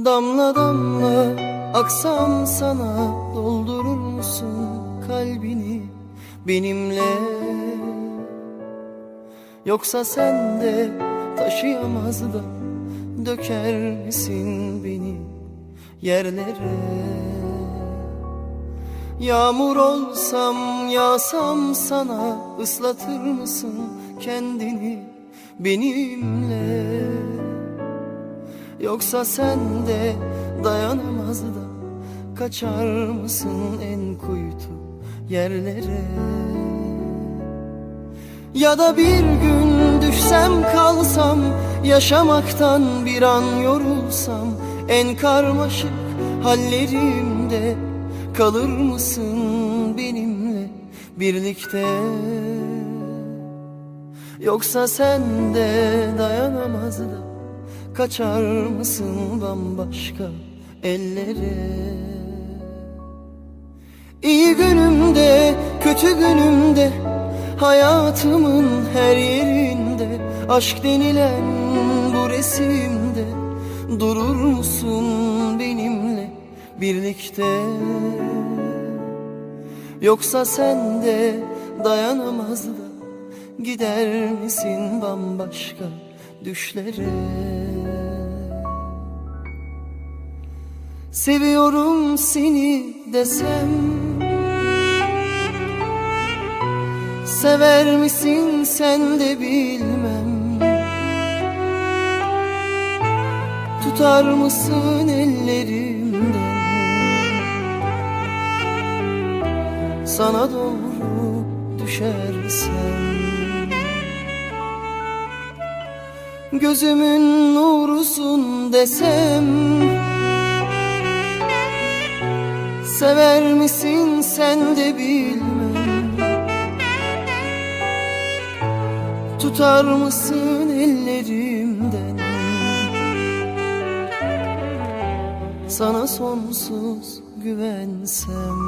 Damla damla aksam sana, doldurur musun kalbini benimle? Yoksa sen de taşıyamaz da döker misin beni yerlere? Yağmur olsam, yağsam sana, ıslatır mısın kendini benimle? Yoksa sen de dayanamaz da kaçar mısın en kuytu yerlere? Ya da bir gün düşsem kalsam, yaşamaktan bir an yorulsam, en karmaşık hallerimde kalır mısın benimle birlikte? Yoksa sen de dayanamaz da kaçar mısın bambaşka ellere? İyi günümde, kötü günümde, hayatımın her yerinde, aşk denilen bu resimde durur musun benimle birlikte? Yoksa sen de dayanamaz da gider misin bambaşka düşlere? Seviyorum seni desem, sever misin sen de bilmem. Tutar mısın ellerimden, sana doğru düşersem? Gözümün nurusun desem, sever misin sen de bilmem. Tutar mısın ellerimden, sana sonsuz güvensem?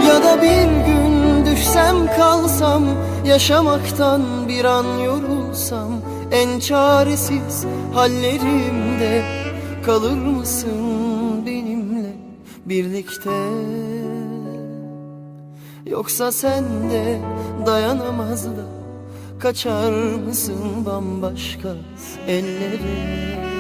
Ya da bir gün düşsem kalsam, yaşamaktan bir an yorulsam, en çaresiz hallerimde kalır mısın benimle birlikte? Yoksa sen de dayanamaz da kaçar mısın bambaşka ellere?